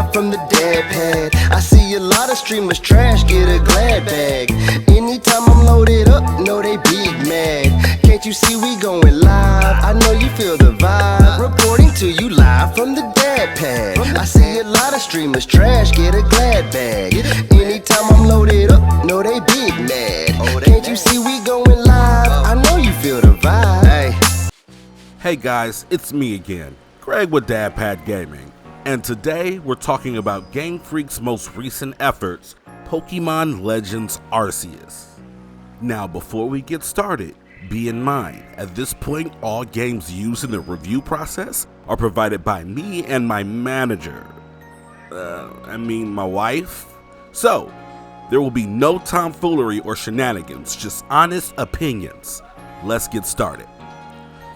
live from the dad pad. I see a lot of streamers trash, get a glad bag. Anytime I'm loaded up, know they big mad. Can't you see we going live? I know you feel the vibe. Reporting to you live from the dad pad. I see a lot of streamers trash, get a glad bag. Anytime I'm loaded up, know they big mad. Can't you see we going live? I know you feel the vibe. Hey guys, it's me again, Greg with DadPad Gaming, and today we're talking about Game Freak's most recent efforts, Pokemon Legends Arceus. Now before we get started, be in mind, at this point all games used in the review process are provided by me and my manager. My wife. So, there will be no tomfoolery or shenanigans, just honest opinions. Let's get started.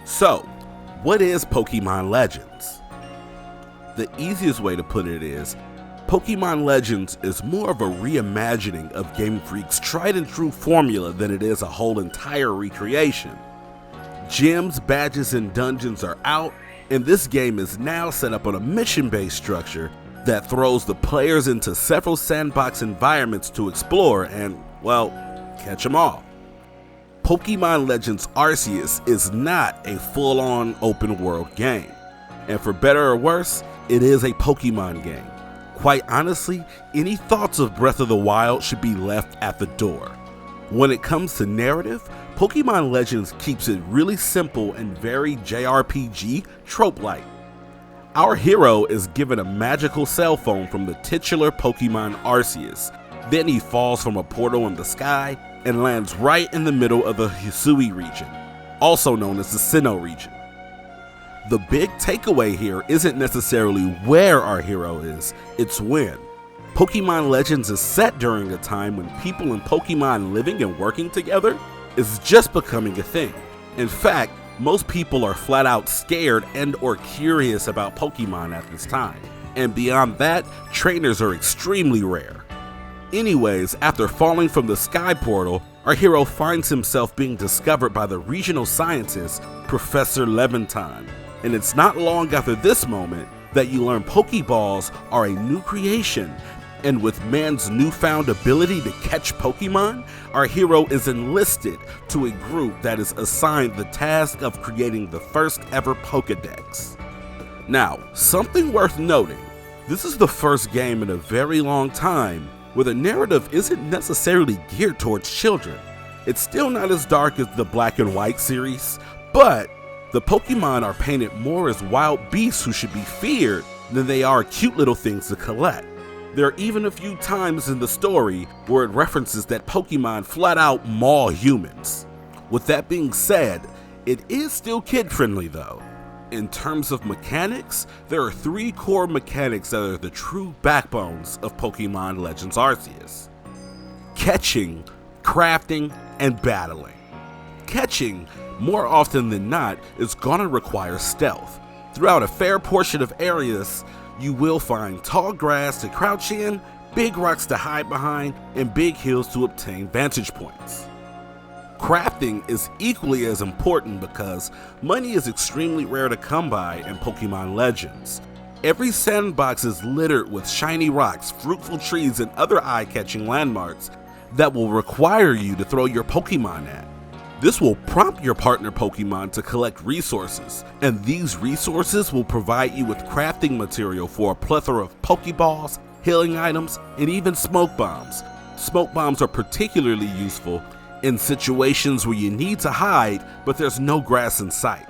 So, what is Pokemon Legends? The easiest way to put it is, Pokemon Legends is more of a reimagining of Game Freak's tried and true formula than it is a whole entire recreation. Gyms, badges, and dungeons are out, and this game is now set up on a mission-based structure that throws the players into several sandbox environments to explore and, well, catch them all. Pokemon Legends Arceus is not a full-on open-world game, and for better or worse, it is a Pokemon game. Quite honestly, any thoughts of Breath of the Wild should be left at the door. When it comes to narrative, Pokemon Legends keeps it really simple and very JRPG trope-like. Our hero is given a magical cell phone from the titular Pokemon Arceus. Then he falls from a portal in the sky and lands right in the middle of the Hisui region, also known as the Sinnoh region. The big takeaway here isn't necessarily where our hero is, it's when. Pokemon Legends is set during a time when people and Pokemon living and working together is just becoming a thing. In fact, most people are flat out scared and or curious about Pokemon at this time. And beyond that, trainers are extremely rare. Anyways, after falling from the sky portal, our hero finds himself being discovered by the regional scientist, Professor Levantine. And it's not long after this moment that you learn Pokeballs are a new creation. And with man's newfound ability to catch Pokemon, our hero is enlisted to a group that is assigned the task of creating the first ever Pokedex. Now, something worth noting, this is the first game in a very long time where the narrative isn't necessarily geared towards children. It's still not as dark as the Black and White series, but the Pokemon are painted more as wild beasts who should be feared than they are cute little things to collect. There are even a few times in the story where it references that Pokemon flat out maul humans. With that being said, it is still kid-friendly though. In terms of mechanics, there are 3 core mechanics that are the true backbones of Pokemon Legends Arceus: catching, crafting, and battling. Catching, more often than not, is gonna require stealth. Throughout a fair portion of areas, you will find tall grass to crouch in, big rocks to hide behind, and big hills to obtain vantage points. Crafting is equally as important because money is extremely rare to come by in Pokemon Legends. Every sandbox is littered with shiny rocks, fruitful trees, and other eye-catching landmarks that will require you to throw your Pokemon at. This will prompt your partner Pokemon to collect resources, and these resources will provide you with crafting material for a plethora of Pokeballs, healing items, and even smoke bombs. Smoke bombs are particularly useful in situations where you need to hide, but there's no grass in sight.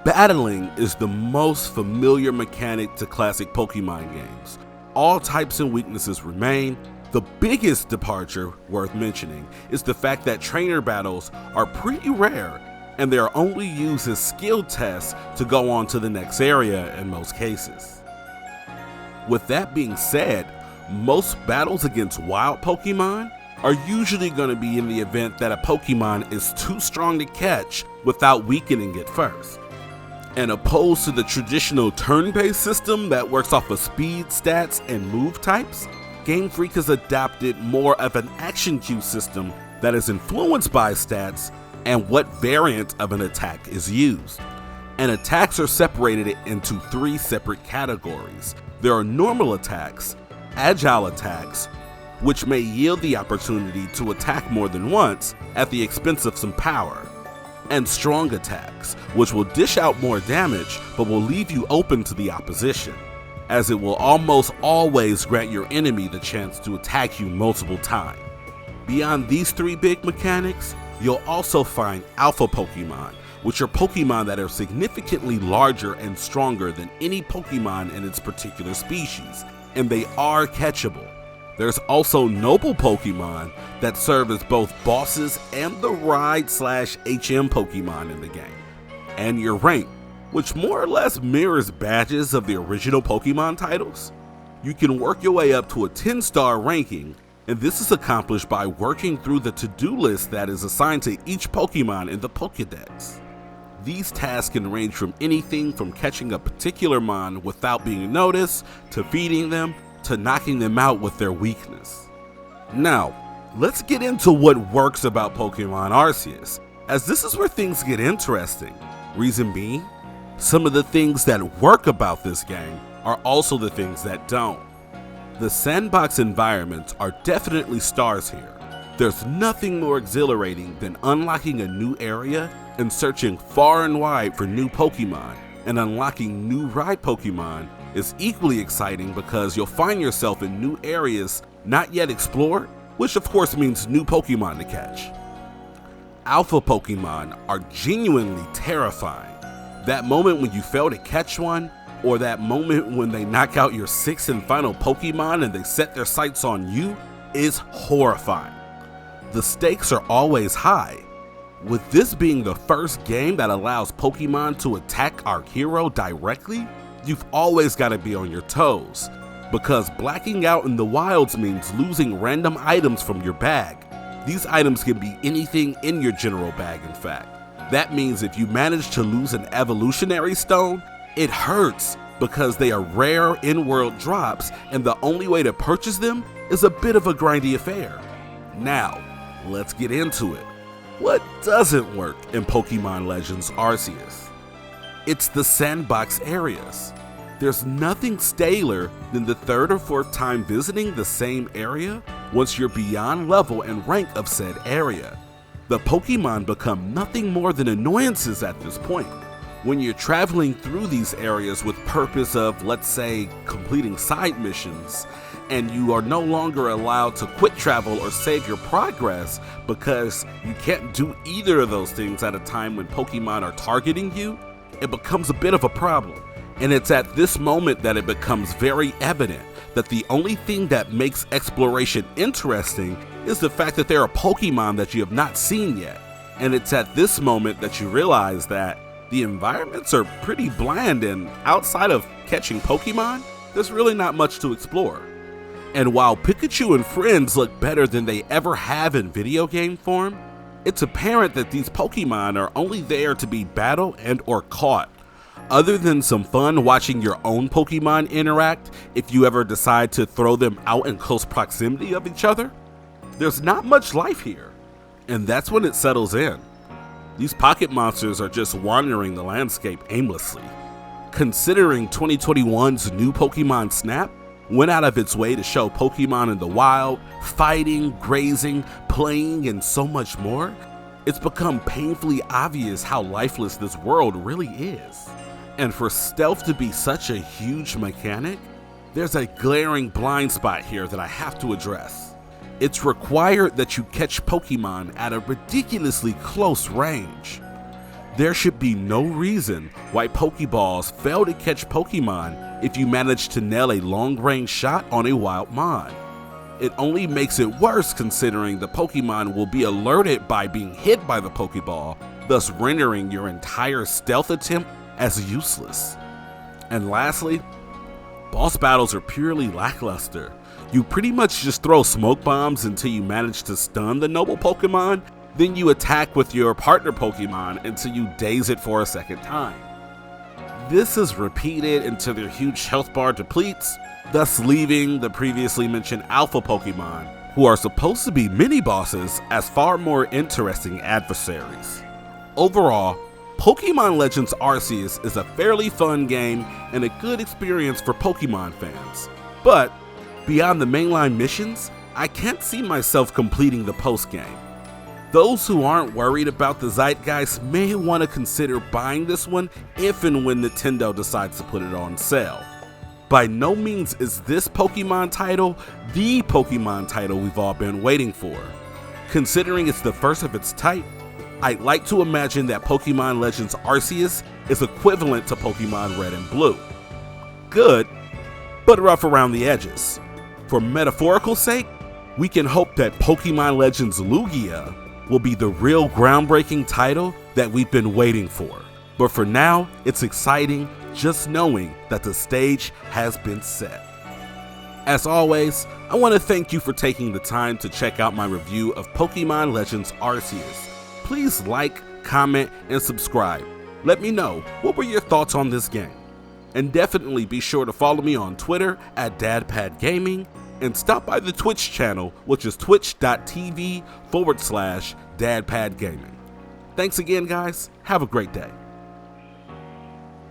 Battling is the most familiar mechanic to classic Pokemon games. All types and weaknesses remain. The biggest departure worth mentioning is the fact that trainer battles are pretty rare, and they are only used as skill tests to go on to the next area in most cases. With that being said, most battles against wild Pokemon are usually going to be in the event that a Pokemon is too strong to catch without weakening it first. And opposed to the traditional turn-based system that works off of speed, stats, and move types, Game Freak has adopted more of an action queue system that is influenced by stats and what variant of an attack is used. and attacks are separated into 3 separate categories. There are normal attacks, agile attacks, which may yield the opportunity to attack more than once at the expense of some power, and strong attacks, which will dish out more damage but will leave you open to the opposition, as it will almost always grant your enemy the chance to attack you multiple times. Beyond these 3 big mechanics, you'll also find alpha Pokemon, which are Pokemon that are significantly larger and stronger than any Pokemon in its particular species, and they are catchable. There's also noble Pokemon that serve as both bosses and the ride/HM Pokemon in the game. And your rank, which more or less mirrors badges of the original Pokemon titles. You can work your way up to a 10-star ranking, and this is accomplished by working through the to-do list that is assigned to each Pokemon in the Pokédex. These tasks can range from anything from catching a particular mon without being noticed, to feeding them, to knocking them out with their weakness. Now, let's get into what works about Pokemon Arceus, as this is where things get interesting. Reason being, some of the things that work about this game are also the things that don't. The sandbox environments are definitely stars here. There's nothing more exhilarating than unlocking a new area and searching far and wide for new Pokemon, and unlocking new ride Pokemon is equally exciting because you'll find yourself in new areas not yet explored, which of course means new Pokemon to catch. Alpha Pokemon are genuinely terrifying. That moment when you fail to catch one, or that moment when they knock out your 6th and final Pokemon and they set their sights on you, is horrifying. The stakes are always high, with this being the first game that allows Pokemon to attack our hero directly. You've always got to be on your toes, because blacking out in the wilds means losing random items from your bag. These items can be anything in your general bag, in fact. That means if you manage to lose an evolutionary stone, it hurts because they are rare in-world drops, and the only way to purchase them is a bit of a grindy affair. Now, let's get into it. What doesn't work in Pokemon Legends Arceus? It's the sandbox areas. There's nothing staler than the 3rd or 4th time visiting the same area once you're beyond level and rank of said area. The Pokemon become nothing more than annoyances at this point. When you're traveling through these areas with purpose of, let's say, completing side missions, and you are no longer allowed to quit travel or save your progress because you can't do either of those things at a time when Pokemon are targeting you, it becomes a bit of a problem. And it's at this moment that it becomes very evident that the only thing that makes exploration interesting is the fact that there are Pokemon that you have not seen yet. And it's at this moment that you realize that the environments are pretty bland, and outside of catching Pokemon, there's really not much to explore. And while Pikachu and friends look better than they ever have in video game form, it's apparent that these Pokemon are only there to be battled and or caught. Other than some fun watching your own Pokemon interact if you ever decide to throw them out in close proximity of each other, there's not much life here. And that's when it settles in. These pocket monsters are just wandering the landscape aimlessly. Considering 2021's new Pokemon Snap went out of its way to show Pokemon in the wild, fighting, grazing, playing, and so much more, it's become painfully obvious how lifeless this world really is. And for stealth to be such a huge mechanic, there's a glaring blind spot here that I have to address. It's required that you catch Pokemon at a ridiculously close range. There should be no reason why Pokeballs fail to catch Pokemon if you manage to nail a long-range shot on a wild mon. It only makes it worse considering the Pokemon will be alerted by being hit by the Pokeball, thus rendering your entire stealth attempt as useless. And lastly, boss battles are purely lackluster. You pretty much just throw smoke bombs until you manage to stun the noble Pokemon, then you attack with your partner Pokemon until you daze it for a second time. This is repeated until their huge health bar depletes, thus leaving the previously mentioned alpha Pokemon, who are supposed to be mini-bosses, as far more interesting adversaries. Overall, Pokemon Legends Arceus is a fairly fun game and a good experience for Pokemon fans. But beyond the mainline missions, I can't see myself completing the post-game. Those who aren't worried about the zeitgeist may want to consider buying this one if and when Nintendo decides to put it on sale. By no means is this Pokemon title the Pokemon title we've all been waiting for. Considering it's the first of its type, I'd like to imagine that Pokemon Legends Arceus is equivalent to Pokemon Red and Blue. Good, but rough around the edges. For metaphorical sake, we can hope that Pokemon Legends Lugia will be the real groundbreaking title that we've been waiting for. But for now, it's exciting just knowing that the stage has been set. As always, I want to thank you for taking the time to check out my review of Pokemon Legends Arceus. Please like, comment, and subscribe. Let me know what were your thoughts on this game. And definitely be sure to follow me on Twitter at DadPadGaming and stop by the Twitch channel, which is twitch.tv/DadPadGaming. Thanks again, guys. Have a great day.